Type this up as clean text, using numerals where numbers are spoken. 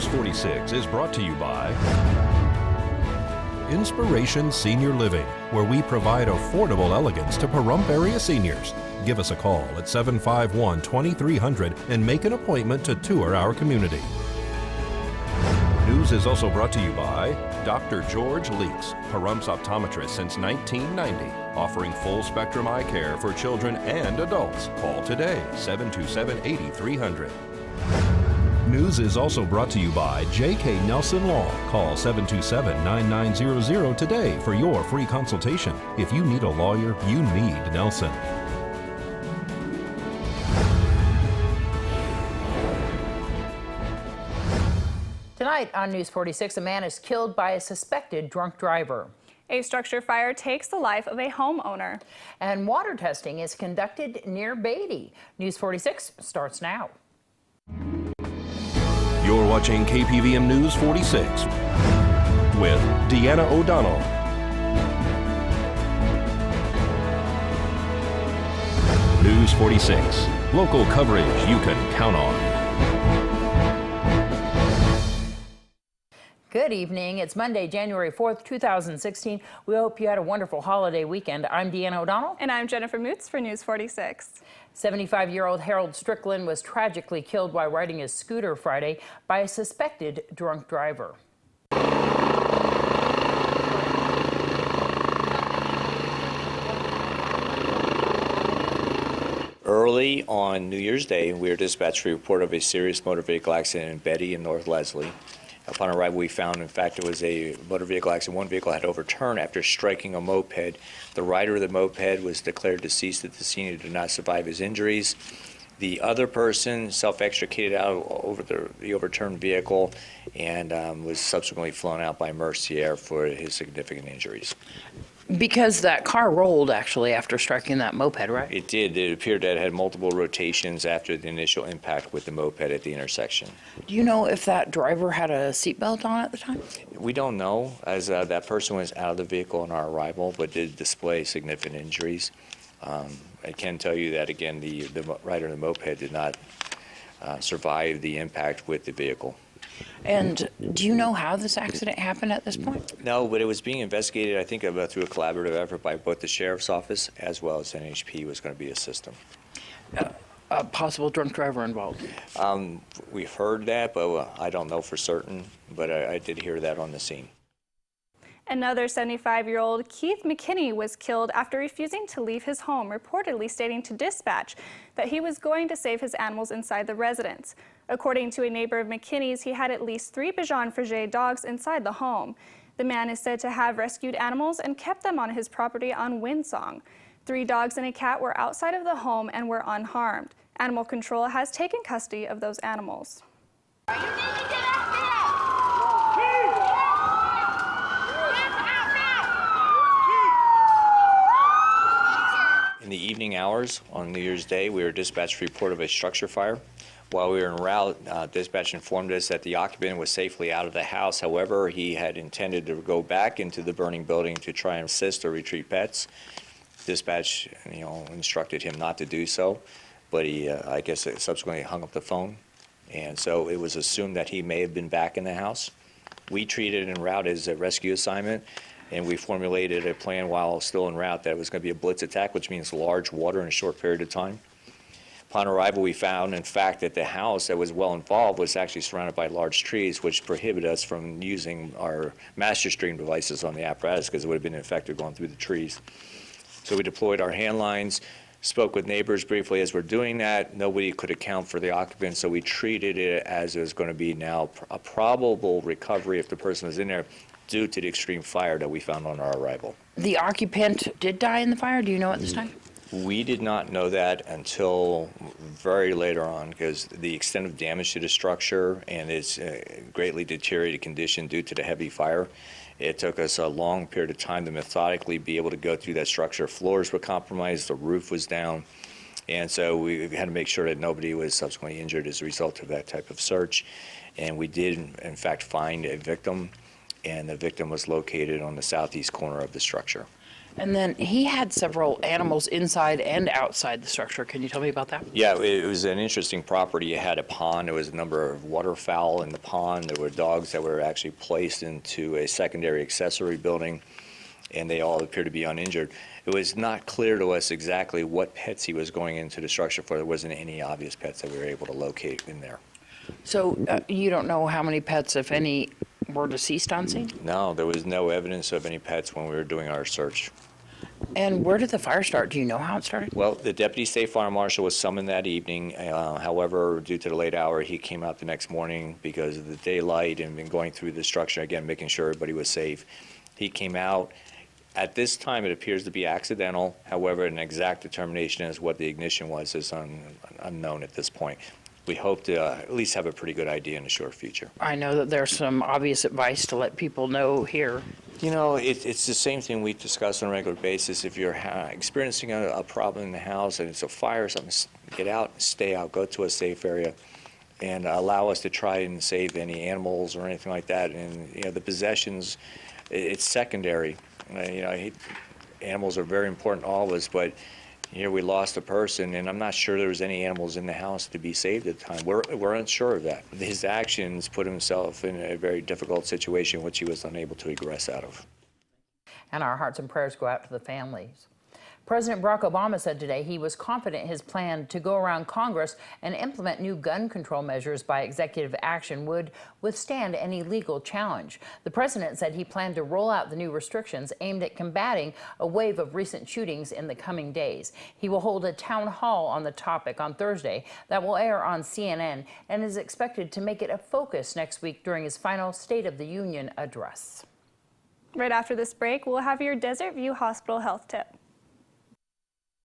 News 46 is brought to you by Inspiration Senior Living, where we provide affordable elegance to Pahrump area seniors. Give us a call at 751-2300 and make an appointment to tour our community. News is also brought to you by Dr. George Leeks, Pahrump's optometrist since 1990, offering full spectrum eye care for children and adults. Call today, 727-8300. News is also brought to you by J.K. Nelson Law. Call 727-9900 today for your free consultation. If you need a lawyer, you need Nelson. Tonight on News 46, a man is killed by a suspected drunk driver. A structure fire takes the life of a homeowner. And water testing is conducted near Beatty. News 46 starts now. You're watching KPVM News 46 with Deanna O'Donnell. News 46, local coverage you can count on. Good evening. It's Monday, January 4th, 2016. We hope you had a wonderful holiday weekend. I'm Deanna O'Donnell. And I'm Jennifer Mutz for News 46. 75-year-old Harold Strickland was tragically killed while riding his scooter Friday by a suspected drunk driver. Early on New Year's Day, we were dispatched a report of a serious motor vehicle accident in Betty and North Leslie. Upon arrival, we found, in fact, it was a motor vehicle accident. One vehicle had overturned after striking a moped. The rider of the moped was declared deceased at the scene and did not survive his injuries. The other person self-extricated out over the overturned vehicle and was subsequently flown out by Mercier for his significant injuries. Because that car rolled, actually, after striking that moped, right? It did. It appeared that it had multiple rotations after the initial impact with the moped at the intersection. Do you know if that driver had a seatbelt on at the time? We don't know, as that person was out of the vehicle on our arrival, but did display significant injuries. I can tell you that, again, the rider of the moped did not survive the impact with the vehicle. And do you know how this accident happened at this point? No, but it was being investigated, I think, through a collaborative effort by both the Sheriff's Office as well as NHP was going to be a system. A possible drunk driver involved? We've heard that, but I don't know for certain, but I did hear that on the scene. Another 75-year-old Keith McKinney was killed after refusing to leave his home, reportedly stating to dispatch that he was going to save his animals inside the residence. According to a neighbor of McKinney's, he had at least 3 Bichon Frise dogs inside the home. The man is said to have rescued animals and kept them on his property on Windsong. 3 dogs and a cat were outside of the home and were unharmed. Animal Control has taken custody of those animals. In the evening hours on New Year's Day, we were dispatched a report of a structure fire. While we were en route, dispatch informed us that the occupant was safely out of the house. However, he had intended to go back into the burning building to try and assist or retrieve pets. Dispatch, instructed him not to do so, but he, I guess, subsequently hung up the phone. And so it was assumed that he may have been back in the house. We treated it en route as a rescue assignment, and we formulated a plan while still en route that it was going to be a blitz attack, which means large water in a short period of time. Upon arrival, we found, in fact, that the house that was well involved was actually surrounded by large trees, which prohibited us from using our master stream devices on the apparatus because it would have been infected going through the trees. So we deployed our hand lines, spoke with neighbors briefly as we're doing that. Nobody could account for the occupant, so we treated it as it was going to be now a probable recovery if the person was in there due to the extreme fire that we found on our arrival. The occupant did die in the fire? Do you know at this time? We did not know that until very later on because the extent of damage to the structure and its greatly deteriorated condition due to the heavy fire, it took us a long period of time to methodically be able to go through that structure. Floors were compromised, the roof was down, and so we had to make sure that nobody was subsequently injured as a result of that type of search. And we did, in fact, find a victim, and the victim was located on the southeast corner of the structure. And then he had several animals inside and outside the structure. Can you tell me about that? Yeah, it was an interesting property. It had a pond. There was a number of waterfowl in the pond. There were dogs that were actually placed into a secondary accessory building, and they all appeared to be uninjured. It was not clear to us exactly what pets he was going into the structure for. There wasn't any obvious pets that we were able to locate in there. So you don't know how many pets, if any, were deceased on scene? No, there was no evidence of any pets when we were doing our search. And where did the fire start? Do you know how it started? Well, the Deputy State Fire Marshal was summoned that evening. However, due to the late hour, he came out the next morning because of the daylight and been going through the structure again, making sure everybody was safe. He came out. At this time, it appears to be accidental. However, an exact determination as what the ignition was is unknown at this point. We hope to at least have a pretty good idea in the short future. I know that there's some obvious advice to let people know here. You know, it's the same thing we discuss on a regular basis. If you're experiencing a problem in the house and it's a fire or something, get out, stay out, go to a safe area, and allow us to try and save any animals or anything like that. And, you know, the possessions, it's secondary. You know, animals are very important to all of us, but here we lost a person, and I'm not sure there was any animals in the house to be saved at the time. We're unsure of that. His actions put himself in a very difficult situation, which he was unable to egress out of. And our hearts and prayers go out to the families. President Barack Obama said today he was confident his plan to go around Congress and implement new gun control measures by executive action would withstand any legal challenge. The president said he planned to roll out the new restrictions aimed at combating a wave of recent shootings in the coming days. He will hold a town hall on the topic on Thursday that will air on CNN and is expected to make it a focus next week during his final State of the Union address. Right after this break, we'll have your Desert View Hospital health tip.